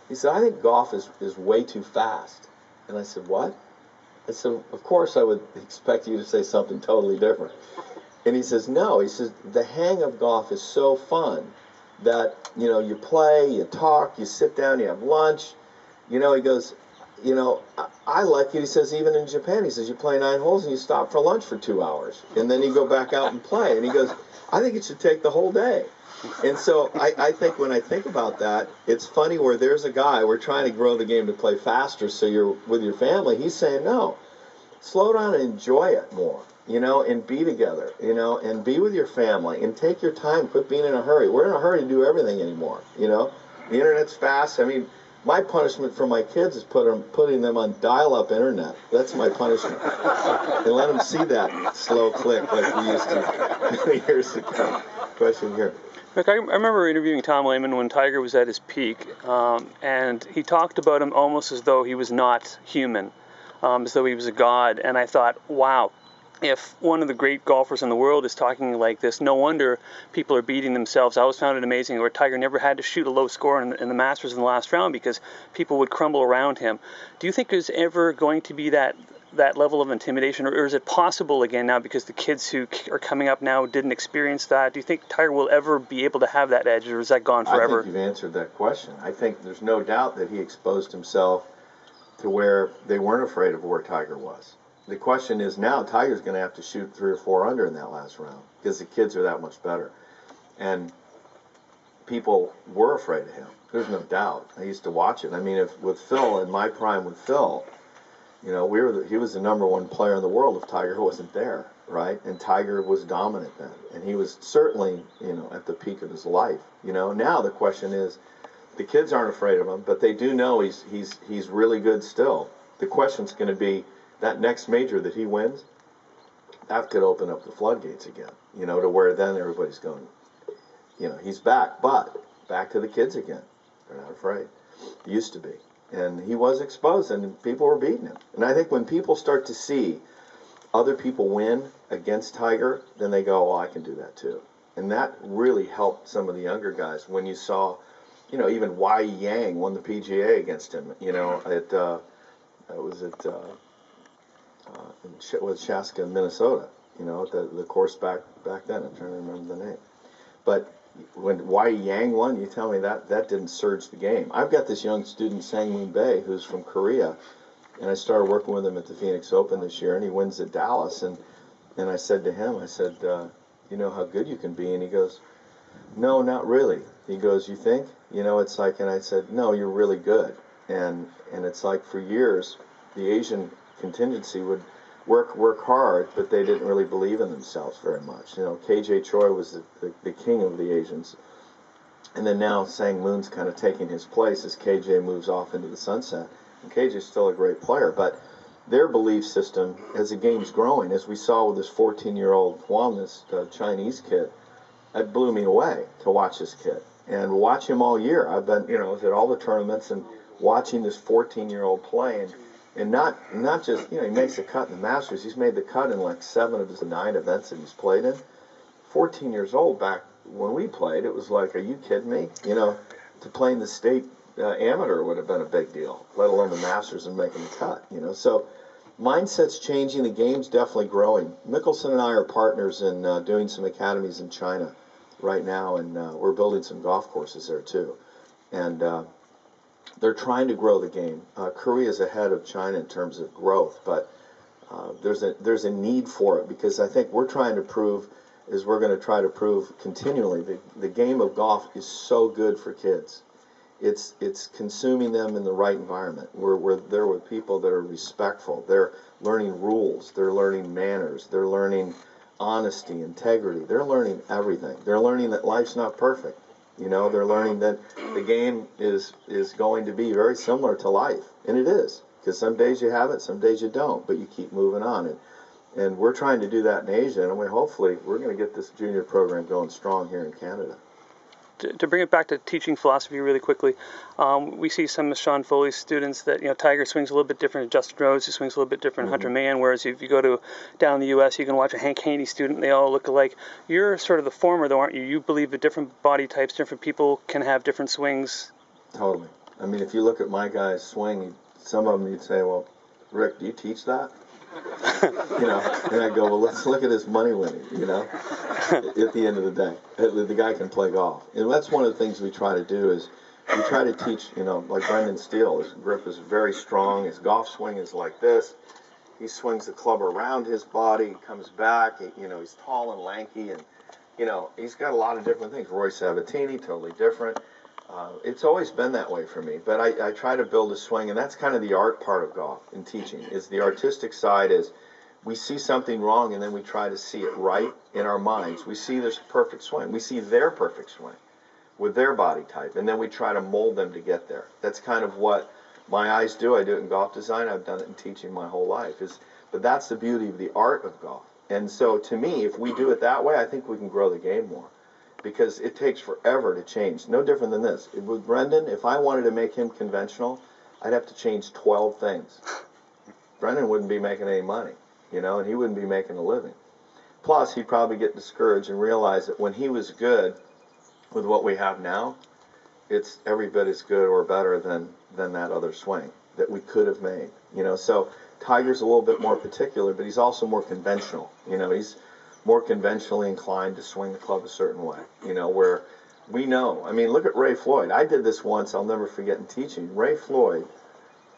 He said, I think golf is way too fast. And I said, what? I said, of course I would expect you to say something totally different. And he says, no. He says, the hang of golf is so fun that, you play, you talk, you sit down, you have lunch. He goes, I like it. He says, even in Japan, he says, you play 9 holes and you stop for lunch for 2 hours. And then you go back out and play. And he goes, I think it should take the whole day. And so I think when I think about that, it's funny where there's a guy, we're trying to grow the game to play faster so you're with your family. He's saying, no, slow down and enjoy it more, and be together, and be with your family and take your time. Quit being in a hurry. We're in a hurry to do everything anymore, The internet's fast. I mean, my punishment for my kids is putting them on dial-up internet. That's my punishment. And let them see that slow click like we used to many years ago. Question here. Look, I remember interviewing Tom Lehman when Tiger was at his peak, and he talked about him almost as though he was not human, as though he was a god. And I thought, wow, if one of the great golfers in the world is talking like this, no wonder people are beating themselves. I always found it amazing where Tiger never had to shoot a low score in the Masters in the last round because people would crumble around him. Do you think there's ever going to be that level of intimidation, or is it possible again now because the kids who are coming up now didn't experience that? Do you think Tiger will ever be able to have that edge, or is that gone forever? I think you've answered that question. I think there's no doubt that he exposed himself to where they weren't afraid of where Tiger was. The question is now Tiger's going to have to shoot 3 or 4 under in that last round because the kids are that much better. And people were afraid of him. There's no doubt. I used to watch it. I mean, with Phil, in my prime with Phil, he was the #1 player in the world if Tiger wasn't there, right? And Tiger was dominant then. And he was certainly, at the peak of his life. Now the question is, the kids aren't afraid of him, but they do know he's really good still. The question's going to be, that next major that he wins, that could open up the floodgates again, to where then everybody's going, he's back. But back to the kids again. They're not afraid. They used to be. And he was exposed, and people were beating him. And I think when people start to see other people win against Tiger, then they go, oh, I can do that too. And that really helped some of the younger guys. When you saw, even Y Yang won the PGA against him, with Chaska, Minnesota, the course back then. I'm trying to remember the name. But when Y Yang won, you tell me that didn't surge the game. I've got this young student, Sang-Moon Bae, who's from Korea, and I started working with him at the Phoenix Open this year, and he wins at Dallas. And I said to him, you know how good you can be? And he goes, no, not really. He goes, you think? It's like, and I said, no, you're really good. And it's like for years, the Asian contingency would work hard, but they didn't really believe in themselves very much. KJ Choi was the king of the Asians. And then now Sang-Moon's kind of taking his place as KJ moves off into the sunset. And KJ's still a great player, but their belief system, as the game's growing, as we saw with this 14-year-old Huang, this Chinese kid, that blew me away to watch this kid. And watch him all year. I've been, at all the tournaments and watching this 14-year-old play, and not just, he makes the cut in the Masters. He's made the cut in like 7 of his 9 events that he's played in. 14 years old back when we played, it was like, are you kidding me? To play in the state amateur would have been a big deal, let alone the Masters and making the cut, So mindset's changing. The game's definitely growing. Mickelson and I are partners in doing some academies in China right now, and we're building some golf courses there too. And they're trying to grow the game. Korea's ahead of China in terms of growth, but there's a need for it, because I think we're trying to prove, is we're going to try to prove continually, the game of golf is so good for kids. It's consuming them in the right environment. We're there with people that are respectful. They're learning rules. They're learning manners. They're learning honesty, integrity. They're learning everything. They're learning that life's not perfect. They're learning that the game is going to be very similar to life. And it is, because some days you have it, some days you don't, but you keep moving on. And we're trying to do that in Asia, and hopefully we're going to get this junior program going strong here in Canada. To bring it back to teaching philosophy really quickly, we see some of Sean Foley's students that, Tiger swings a little bit different than Justin Rose, he swings a little bit different than Hunter Mahan, whereas if you go down in the U.S., you can watch a Hank Haney student, they all look alike. You're sort of the former, though, aren't you? You believe that different body types, different people can have different swings. Totally. I mean, if you look at my guy's swing, some of them you'd say, well, Rick, do you teach that? You know, and I go, well, let's look at his money winning, you know, at the end of the day. The guy can play golf. And that's one of the things we try to do is we try to teach, you know, like Brendan Steele, his grip is very strong, his golf swing is like this. He swings the club around his body, he comes back, you know, he's tall and lanky, and, you know, he's got a lot of different things. Roy Sabatini, totally different. It's always been that way for me, but I try to build a swing, and that's kind of the art part of golf in teaching. Is the artistic side is we see something wrong, and then we try to see it right in our minds. We see this perfect swing. We see their perfect swing with their body type, and then we try to mold them to get there. That's kind of what my eyes do. I do it in golf design. I've done it in teaching my whole life. But that's the beauty of the art of golf. And so to me, if we do it that way, I think we can grow the game more. Because it takes forever to change. No different than this. With Brendan, if I wanted to make him conventional, I'd have to change 12 things. Brendan wouldn't be making any money, you know, and he wouldn't be making a living. Plus, he'd probably get discouraged and realize that when he was good with what we have now, it's every bit as good or better than that other swing that we could have made, you know. So Tiger's a little bit more particular, but he's also more conventional. You know, he's more conventionally inclined to swing the club a certain way, you know, where we know. I mean, look at Ray Floyd. I did this once, I'll never forget in teaching. Ray Floyd,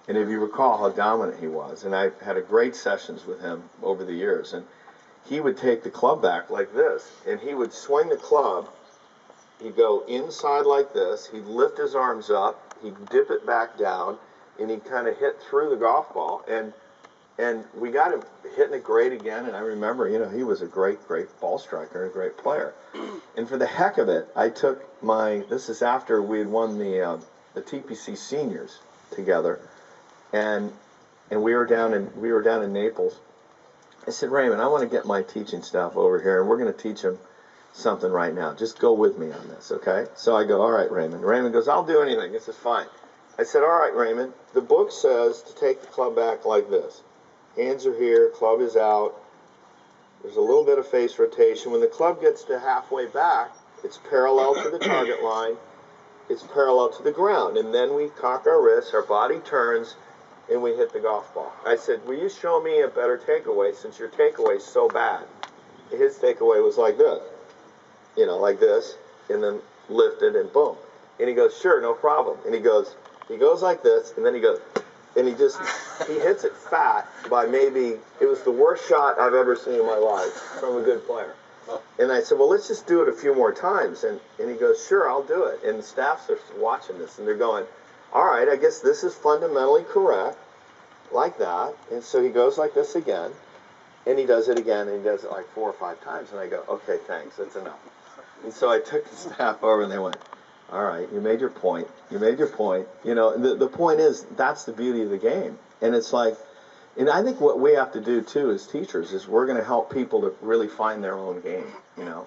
and if you recall how dominant he was, and I had a great sessions with him over the years, and he would take the club back like this, and he would swing the club. He'd go inside like this, he'd lift his arms up, he'd dip it back down, and he'd kind of hit through the golf ball, and we got him hitting it great again, and I remember, you know, he was a great ball striker, a great player. And for the heck of it, I took this is after we had won the TPC seniors together, and we were down in Naples. I said, Raymond, I want to get my teaching staff over here, and we're going to teach them something right now. Just go with me on this, okay? So I go, all right, Raymond. Raymond goes, I'll do anything. This is fine. I said, all right, Raymond, the book says to take the club back like this. Hands are here, club is out. There's a little bit of face rotation. When the club gets to halfway back, it's parallel to the target line. It's parallel to the ground. And then we cock our wrists, our body turns, and we hit the golf ball. I said, will you show me a better takeaway since your takeaway is so bad? His takeaway was like this, you know, like this, and then lifted and boom. And he goes, sure, no problem. And he goes like this, and then he goes, and he hits it fat by maybe, it was the worst shot I've ever seen in my life from a good player. And I said, well, let's just do it a few more times. And he goes, sure, I'll do it. And the staffs are watching this, and they're going, all right, I guess this is fundamentally correct, like that. And so he goes like this again, and he does it again, and he does it like 4 or 5 times. And I go, okay, thanks, that's enough. And so I took the staff over, and they went, all right, you made your point. You made your point. You know, the point is, that's the beauty of the game. And it's like, and I think what we have to do, too, as teachers, is we're going to help people to really find their own game, you know.